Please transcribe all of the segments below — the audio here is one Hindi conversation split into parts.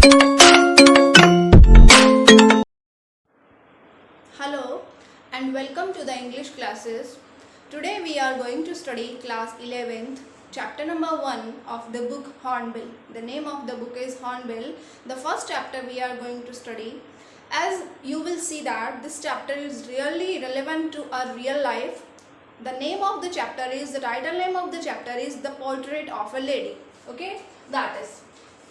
Hello and welcome to the English classes. Today we are going to study class 11th, chapter number 1 of the book Hornbill. The name of the book is Hornbill. The first chapter we are going to study. As you will see that this chapter is really relevant to our real life. The name of the chapter is, the title name of the chapter is The Portrait of a Lady. Okay, that is.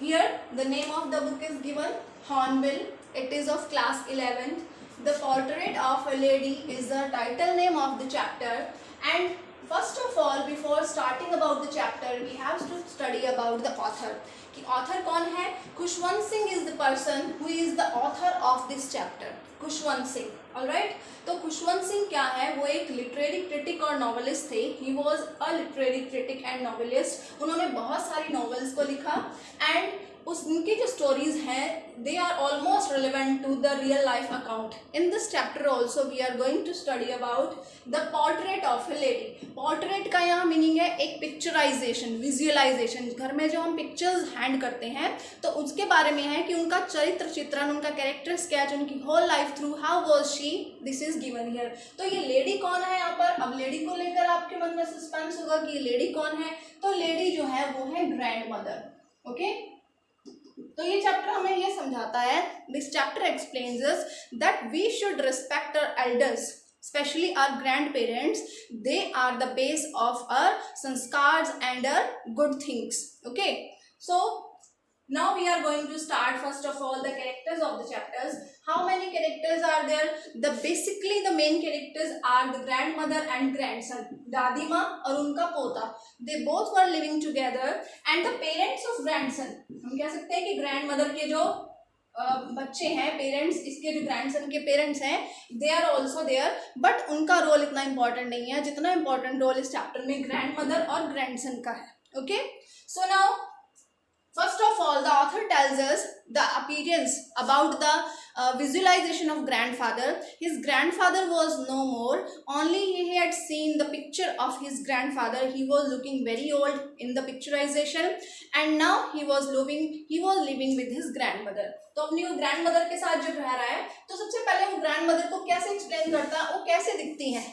Here the name of the book is given Hornbill. It is of class 11th. The Portrait of a Lady is the title name of the chapter. And first of all, before starting about the chapter, we have to study about the author. कि author कौन है? Khushwant Singh is the person who is the author of this chapter. Khushwant Singh, alright? तो खुशवंत सिंह क्या है? वो एक लिटरेरी क्रिटिक और नॉवेलिस्ट थे. He was a literary critic and novelist. उन्होंने बहुत सारी नॉवेल्स को लिखा and उनकी जो स्टोरीज हैं they are almost relevant to the real life account. In this chapter also we are going to study about the portrait of a lady. Portrait का यहाँ मीनिंग है एक पिक्चराइजेशन, विजुअलाइजेशन. घर में जो हम पिक्चर्स हैंड करते हैं तो उसके बारे में है कि उनका चरित्र चित्रण, उनका कैरेक्टर स्केच, उनकी whole life through how was she, this is given here. तो ये लेडी कौन है यहाँ पर? अब लेडी को लेकर आपके मन में सस्पेंस होगा कि ये लेडी कौन है. तो लेडी जो है वो है ग्रैंड मदर. ओके, तो ये चैप्टर हमें ये समझाता है, this chapter explains us that we should respect our elders, specially our grand parents. They are the base of our sanskars and our good things. Okay, so now we are going to start first of all the characters of the chapters. How many characters are there? Basically the main characters are the grandmother and grandson, दादी माँ और उनका पोता. They both were living together and the parents of grandson, हम कह सकते हैं कि grandmother के जो बच्चे हैं, पेरेंट्स, इसके जो ग्रैंडसन के पेरेंट्स हैं, they are also there. But उनका रोल इतना इंपॉर्टेंट नहीं है जितना इंपॉर्टेंट रोल इस चैप्टर में ग्रैंड मदर और ग्रैंडसन का है. Okay, so now first of all, the author tells us the appearance about the visualization of grandfather. His grandfather was no more. Only he had seen the picture of his grandfather. He was looking very old in the picturization, and now he was living with his grandmother. तो अपनी वो grandmother के साथ जब रह रहा है तो सबसे पहले वो grandmother को कैसे explain करता है, वो कैसे दिखती हैं.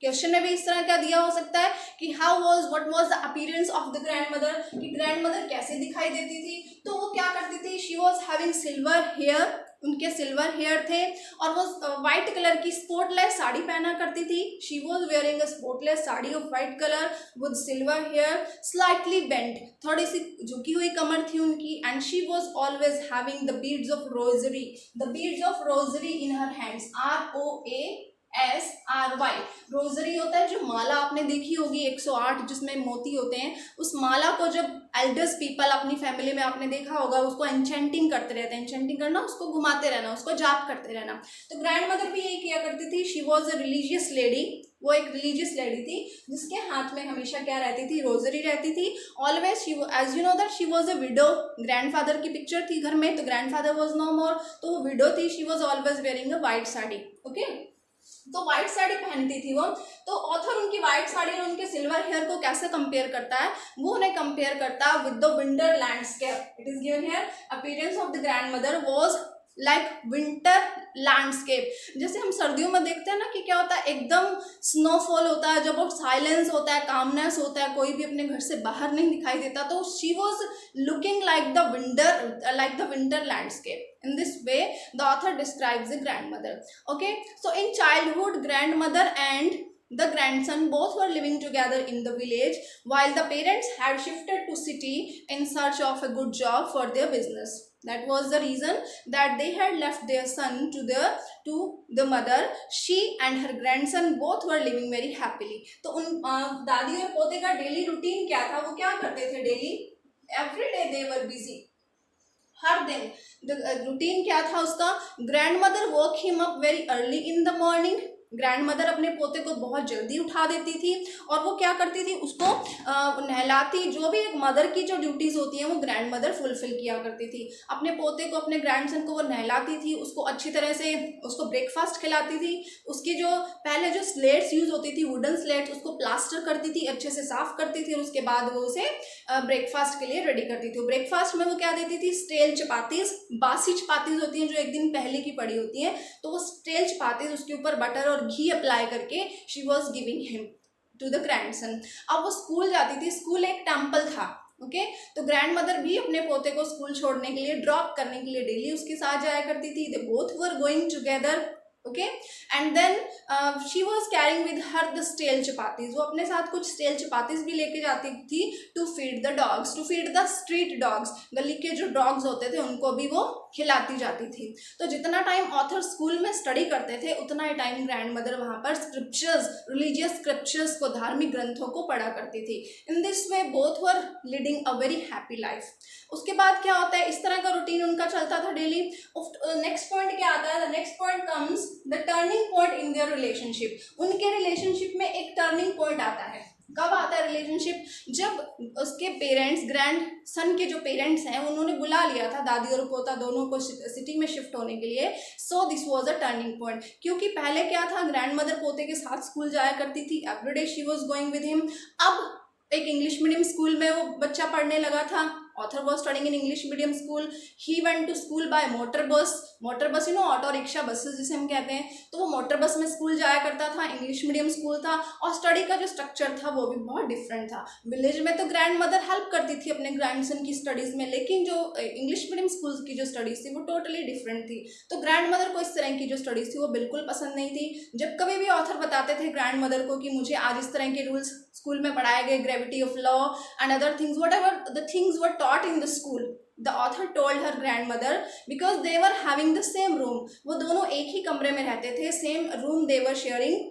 क्वेश्चन में भी इस तरह क्या दिया हो सकता है कि what was the appearance of the grandmother, कि ग्रैंडमदर कैसे दिखाई देती थी. तो वो क्या करती थी, she was having silver hair, उनके सिल्वर हेयर थे और वो वाइट कलर की स्पोर्टलेस साड़ी पहना करती थी. She was wearing a spotless sari of white colour with silver hair, slightly bent, थोड़ी सी झुकी हुई कमर थी उनकी. And she was always having the beads of rosary, the beads of rosary in her hands. ROASRY, rosary होता है जो माला आपने देखी होगी 108 जिसमें मोती होते हैं. उस माला को जब एल्डर्स पीपल अपनी फैमिली में आपने देखा होगा, उसको एन्चेंटिंग करते रहते हैं. एन्चेंटिंग करना, उसको घुमाते रहना, उसको जाप करते रहना. तो ग्रैंड मदर भी यही किया करती थी. She was a religious lady, वो एक रिलीजियस लेडी थी जिसके हाथ में हमेशा क्या रहती थी, रोजरी रहती थी. Always she, as you know that she was a widow. Grandfather की पिक्चर थी घर में तो ग्रैंडफादर वॉज नो मोर, तो वो विडो थी. She was always wearing a white sari. Okay, तो व्हाइट साड़ी पहनती थी वो. तो ऑथर उनकी व्हाइट साड़ी और उनके सिल्वर हेयर को कैसे कंपेयर करता है, वो उन्हें कंपेयर करता है with the winter landscape. It is given here, appearance of the grandmother was like winter landscape. जैसे हम सर्दियों में देखते हैं ना कि क्या होता है, एकदम स्नोफॉल होता है, जब साइलेंस होता है, कामनेस होता है, कोई भी अपने घर से बाहर नहीं दिखाई देता. तो she was looking like the winter landscape. In this way, the author describes the grandmother. Okay, so in childhood, grandmother and the grandson both were living together in the village, while the parents had shifted to city in search of a good job for their business. That was the reason that they had left their son to the mother. She and her grandson both were living very happily. तो उन दादी और पोते का डेली रूटीन क्या था, वो क्या करते थे daily? Every day they were busy. हर दिन रूटीन क्या था उसका? Grand mother woke him up very early in the morning. Grand mother अपने पोते को बहुत जल्दी उठा देती थी और वो क्या करती थी, उसको नहलाती, जो भी एक मदर की जो ड्यूटीज़ होती हैं वो ग्रैंड मदर फुलफिल किया करती थी। अपने पोते को, अपने ग्रैंडसन को वो नहलाती थी, उसको अच्छी तरह से उसको ब्रेकफास्ट खिलाती थी, उसकी जो पहले जो स्लेट्स यूज़ होती थी, वुडन स्लेट्स, उसको प्लास्टर करती थी, अच्छे से साफ करती थी और उसके बाद वो उसे ब्रेकफास्ट के लिए रेडी करती थी। ब्रेकफास्ट में वो क्या देती थी, स्टेल चपातीज, बासी चपातीज होती हैं जो एक दिन पहले की पड़ी होती हैं, तो वो स्टेल चपातीज उसके ऊपर बटर और घी अप्लाई करके she was giving him to the grandson. अब वो स्कूल जाती थी, स्कूल एक टेम्पल था, ओके तो ग्रैंड मदर भी अपने पोते को स्कूल छोड़ने के लिए, ड्रॉप करने के लिए डेली उसके साथ जाया करती थी। They both were going together, okay and then she was carrying with her the stale chapatis, वो अपने साथ कुछ स्टेल चपातीज भी लेके जाती थी to feed the dogs, to feed the street dogs, गली के जो डॉग्स होते थे उनको भी वो खिलाती जाती थी। तो जितना टाइम ऑथर स्कूल में स्टडी करते थे उतना ही टाइम ग्रैंड मदर वहाँ पर स्क्रिप्चर्स, रिलीजियस स्क्रिप्चर्स को, धार्मिक ग्रंथों को पढ़ा करती थी। In this way both were leading a very happy life. उसके बाद क्या होता है, इस तरह का रूटीन उनका चलता था डेली। नेक्स्ट पॉइंट क्या आता है, the next point comes the turning point in their relationship. उनके रिलेशनशिप में एक टर्निंग पॉइंट आता है। कब आता है रिलेशनशिप, जब उसके पेरेंट्स, ग्रैंड सन के जो पेरेंट्स हैं उन्होंने बुला लिया था दादी और पोता दोनों को सिटी में शिफ्ट होने के लिए। So this was a turning point, क्योंकि पहले क्या था, ग्रैंड मदर पोते के साथ स्कूल जाया करती थी, everyday she was going with him. अब एक इंग्लिश मीडियम स्कूल में वो बच्चा पढ़ने लगा था। Author was studying in English medium school. He went to school by motor bus, auto rickshaw buses जिसे हम कहते हैं, तो वो मोटर बस में स्कूल जाया करता था। इंग्लिश मीडियम स्कूल था और स्टडी का जो स्ट्रक्चर था वो भी बहुत डिफरेंट था। विलेज में तो ग्रैंड मदर हेल्प करती थी अपने ग्रैंडसन की स्टडीज़ में, लेकिन जो इंग्लिश मीडियम स्कूल की जो स्टडीज़ थी वो टोटली डिफरेंट थी। तो ग्रैंड मदर को इस तरह की जो स्टडीज़ थी वो बिल्कुल पसंद नहीं थी। जब कभी भी ऑथर बताते थे ग्रैंड मदर को कि मुझे आज इस तरह के रूल्स स्कूल में पढ़ाए गए, gravity of law and other things, whatever the things were taught in the school, the author told her grandmother, because they were having the same room, वो दोनों एक ही कमरे में रहते थे, same room they were sharing।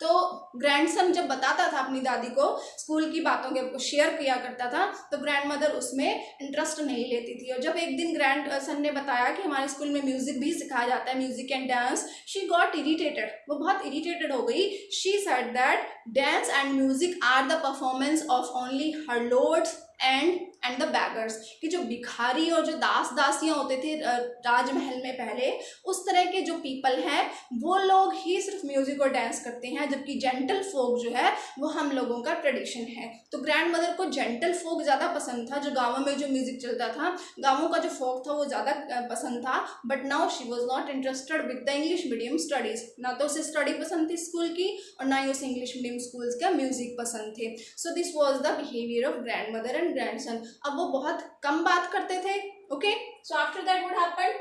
तो ग्रैंडसन जब बताता था अपनी दादी को, स्कूल की बातों के शेयर किया करता था, तो ग्रैंड मदर उसमें इंटरेस्ट नहीं लेती थी। और जब एक दिन ग्रैंडसन ने बताया कि हमारे स्कूल में म्यूजिक भी सिखाया जाता है, music and dance, she got irritated, वो बहुत इरिटेटेड हो गई। She said that dance and music are the performance of only her lords and the beggars, कि जो भिखारी और जो दास दासियां होते थे राजमहल में पहले, उस तरह के जो पीपल हैं वो लोग ही सिर्फ म्यूजिक और डांस करते हैं, जबकि जेंटल फोक जो है वो हम लोगों का ट्रेडिशन है। तो ग्रैंड मदर को जेंटल फोक ज़्यादा पसंद था, जो गाँवों में जो म्यूजिक चलता था, गाँवों का जो फोक था वो ज़्यादा पसंद था। But now she was not interested with the English medium studies, ना तो उसे स्टडी पसंद थी स्कूल की और ना ही उसे इंग्लिश मीडियम स्कूल्स का म्यूजिक पसंद थे। So this was the behaviour of grand mother and grandson. अब वो बहुत कम बात करते थे, okay. So after that what happened,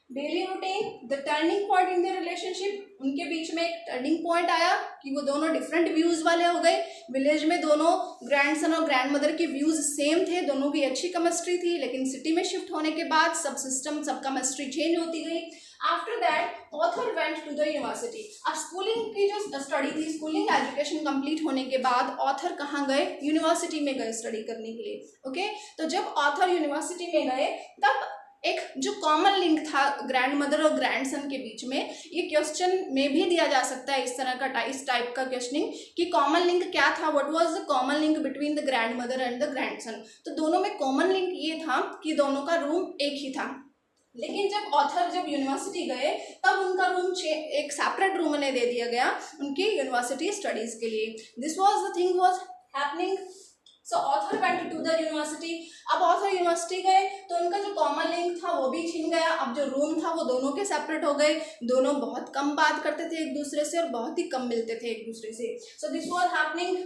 daily routine, the turning point in their relationship, उनके बीच में एक टर्निंग पॉइंट आया कि वो दोनों डिफरेंट व्यूज वाले हो गए। विलेज में दोनों ग्रैंडसन और ग्रैंड मदर के व्यूज सेम थे, दोनों की अच्छी केमिस्ट्री थी, लेकिन सिटी में शिफ्ट होने के बाद सब सिस्टम, सब केमिस्ट्री चेंज होती गई। After that author went to the university. अब स्कूलिंग की जो स्टडी थी, स्कूलिंग एजुकेशन कंप्लीट होने के बाद ऑथर कहाँ गए, यूनिवर्सिटी में गए स्टडी करने के लिए, ओके। तो जब ऑथर यूनिवर्सिटी में गए तब एक जो कॉमन लिंक था ग्रैंड मदर और ग्रैंडसन के बीच में, ये क्वेश्चन में भी दिया जा सकता है, इस तरह का इस टाइप का क्वेश्चनिंग कि कॉमन लिंक क्या था, what was the common link between the grand mother and the grandson. तो दोनों में कॉमन लिंक ये था कि दोनों का रूम एक ही था, लेकिन जब ऑथर जब यूनिवर्सिटी गए तब उनका रूम एक सेपरेट रूम उन्हें दे दिया गया उनकी यूनिवर्सिटी स्टडीज के लिए। This was the thing was happening. So author went to the university. अब ऑथर यूनिवर्सिटी गए तो उनका जो कॉमन लिंक था वो भी छिन गया। अब जो रूम था वो दोनों के सेपरेट हो गए, दोनों बहुत कम बात करते थे एक दूसरे से और बहुत ही कम मिलते थे एक दूसरे से। So this was happening.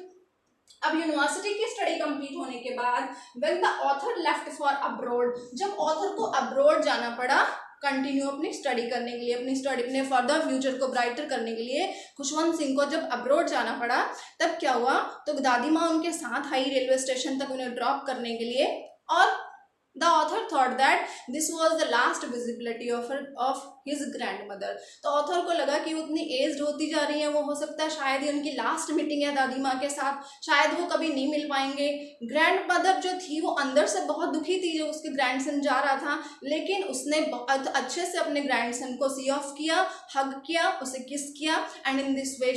अब यूनिवर्सिटी की स्टडी कंप्लीट होने के बाद when the author left for abroad, जब ऑथर को अब्रॉड जाना पड़ा कंटिन्यू अपनी स्टडी करने के लिए, अपनी स्टडी अपने फर्दर फ्यूचर को ब्राइटर करने के लिए, खुशवंत सिंह को जब अब्रॉड जाना पड़ा तब क्या हुआ, तो दादी माँ उनके साथ आई रेलवे स्टेशन तक उन्हें ड्रॉप करने के लिए, और The author thought that this was the last visibility of his grandmother. तो ऑथर को लगा कि वो उतनी एज्ड होती जा रही है, वो हो सकता है शायद ये उनकी लास्ट मीटिंग है दादी माँ के साथ, शायद वो कभी नहीं मिल पाएंगे। ग्रैंडमदर जो थी वो अंदर से बहुत दुखी थी जो उसके ग्रैंडसन जा रहा था, लेकिन उसने बहुत अच्छे से अपने ग्रैंडसन को सी ऑफ किया, हग किया, उसे किस किया, and in this way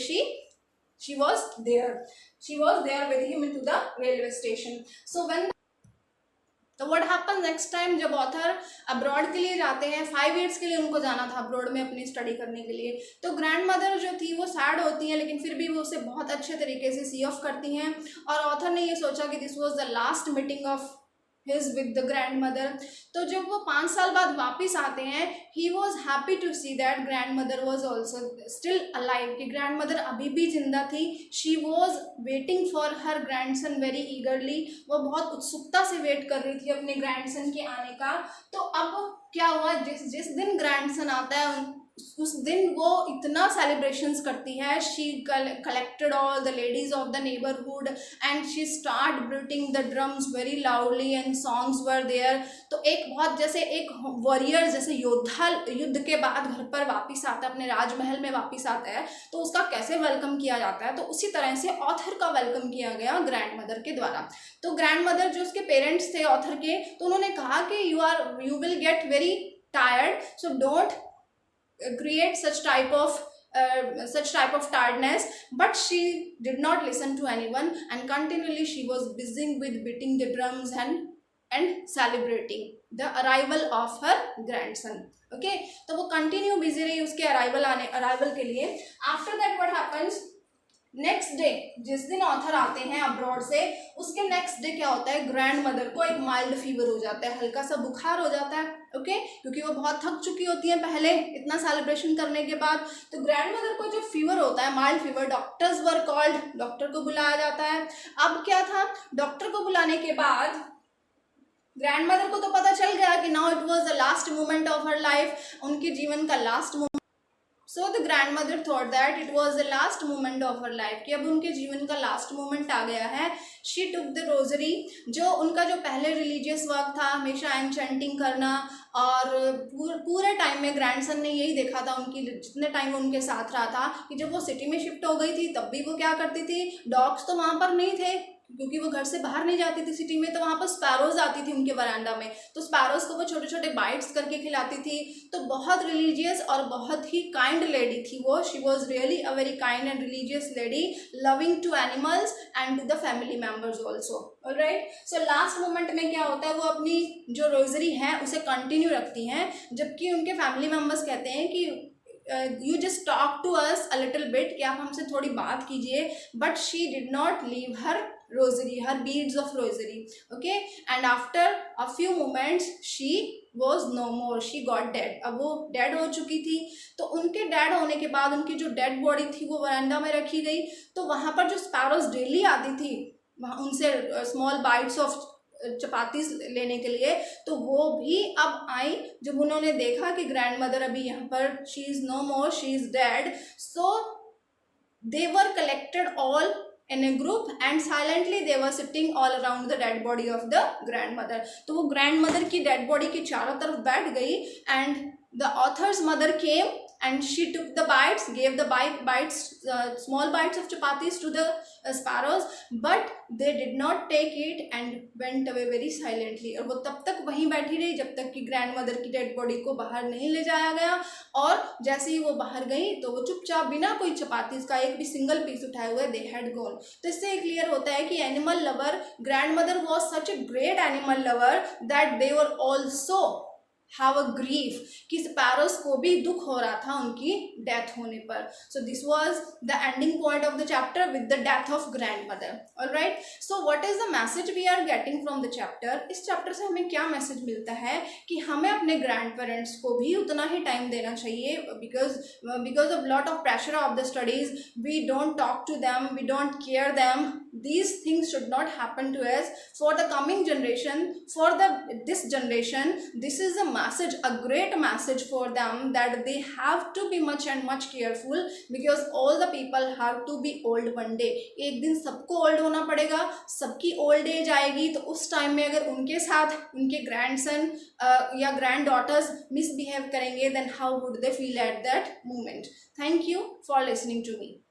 she was there with him into the railway station. तो व्हाट हैपन नेक्स्ट टाइम, जब ऑथर अब्रॉड के लिए जाते हैं, 5 ईयर्स के लिए उनको जाना था अब्रॉड में अपनी स्टडी करने के लिए, तो ग्रैंड मदर जो थी वो सैड होती हैं, लेकिन फिर भी वो उसे बहुत अच्छे तरीके से सी ऑफ करती हैं। और ऑथर ने ये सोचा कि this was the last meeting of his with the grand mother. तो जब वो 5 साल बाद वापस आते हैं, he was happy to see that grand mother was also still alive, कि ग्रैंड मदर अभी भी जिंदा थी। She was waiting for her grandson very eagerly, वो बहुत उत्सुकता से वेट कर रही थी अपने ग्रैंडसन के आने का। तो अब क्या हुआ, जिस दिन ग्रैंडसन आता है उस दिन वो इतना सेलिब्रेशंस करती है। She collected all the ladies of the neighbourhood and she start beating the drums very loudly and songs were there. तो एक बहुत जैसे एक वॉरियर, जैसे योद्धा युद्ध के बाद घर पर वापस आता है, अपने राजमहल में वापस आता है, तो उसका कैसे वेलकम किया जाता है, तो उसी तरह से ऑथर का वेलकम किया गया ग्रैंड मदर के द्वारा। तो ग्रैंड मदर जो उसके पेरेंट्स थे ऑथर के, तो उन्होंने कहा कि you will get very tired, so don't create such type of tiredness, but she did not listen to anyone and continually she was busy with beating the drums and celebrating the arrival of her grandson. Okay, तो वो कंटिन्यू बिजी रही उसके अराइवल के लिए। After that what happens, next day, जिस दिन ऑथर आते हैं अब्रॉड से, उसके नेक्स्ट डे क्या होता है, ग्रैंड मदर को एक माइल्ड फीवर हो जाता है, हल्का सा बुखार हो जाता है। ओके, क्योंकि वो बहुत थक चुकी होती है पहले इतना सेलिब्रेशन करने के बाद। तो ग्रैंड मदर को जो फीवर होता है, mild fever, doctors were called, doctor को बुलाया जाता है। अब क्या था, डॉक्टर को बुलाने के बाद ग्रैंड मदर को तो पता चल गया कि now it was the last moment of her life, उनके जीवन का last moment. So the grand mother thought that it was the last moment of her life, कि अब उनके जीवन का लास्ट मोमेंट आ गया है। शी टुक द रोजरी, जो उनका जो पहले रिलीजियस वर्क था, हमेशा एनचेंटिंग करना, और पूरे टाइम में ग्रैंडसन ने यही देखा था, उनकी जितने टाइम वो उनके साथ रहा था, कि जब वो सिटी में शिफ्ट हो गई थी तब भी वो क्या करती थी, डॉग्स तो वहाँ पर नहीं थे क्योंकि वो घर से बाहर नहीं जाती थी सिटी में, तो वहाँ पर स्पैरोज आती थी उनके वरांडा में, तो स्पैरोज को वो छोटे छोटे बाइट्स करके खिलाती थी। तो बहुत रिलीजियस और बहुत ही काइंड लेडी थी वो। She was really a very kind and religious lady, loving to animals and to the family members also. Alright, so last moment में क्या होता है, वो अपनी जो रोजरी है उसे कंटिन्यू रखती हैं, जबकि उनके फैमिली मेम्बर्स कहते हैं कि you just talk to us a little bit, कि आप हमसे थोड़ी बात कीजिए, but she did not leave her rosary, her beads of rosary. Okay, and after a few moments she was no more, she got dead. अब वो डेड हो चुकी थी। तो उनके डेड होने के बाद उनकी जो डेड बॉडी थी वो वरांडा में रखी गई। तो वहाँ पर जो स्पैरोज डेली आती थी वहाँ उनसे स्मॉल बाइट्स ऑफ चपातीस लेने के लिए, तो वो भी अब आई। जब उन्होंने देखा कि ग्रैंड मदर अभी यहाँ पर she is no more, she is dead, so they were collected all in a group and silently they were sitting all around the dead body of the grandmother. तो वो grandmother की dead body के चारों तरफ बैठ गई and the author's mother came and she took the bites, gave the bites, small bites of chapatis to the sparrows, but they did not take it and went away very silently. और वो तब तक वहीं बैठी रही जब तक कि grandmother की dead body को बाहर नहीं ले जाया गया, और जैसे ही वो बाहर गई तो वो चुपचाप बिना कोई चपातीस का एक भी सिंगल पीस उठाए हुए they had gone. तो इससे क्लियर होता है कि animal lover, grandmother was such a great animal lover that they were also have a grief, कि स्पैरोस को भी दुख हो रहा था उनकी डेथ होने पर. So this was the ending point of the chapter with the death of grandmother. Alright, so what is the message we are getting from the chapter? इस चैप्टर से हमें क्या मैसेज मिलता है कि हमें अपने ग्रैंड पेरेंट्स को भी उतना ही टाइम देना चाहिए, because of lot of pressure of the studies we don't talk to them, we don't care them, these things should not happen to us. For the coming generation, for this generation, this is a message, a great message for them, that they have to be much and much careful, because all the people have to be old one day. एक दिन सबको ओल्ड होना पड़ेगा, सबकी ओल्ड एज आएगी, तो उस टाइम में अगर उनके साथ उनके ग्रैंडसन या ग्रैंड डॉटर्स मिसबिहेव करेंगे, then how would they feel at that moment. Thank you for listening to me.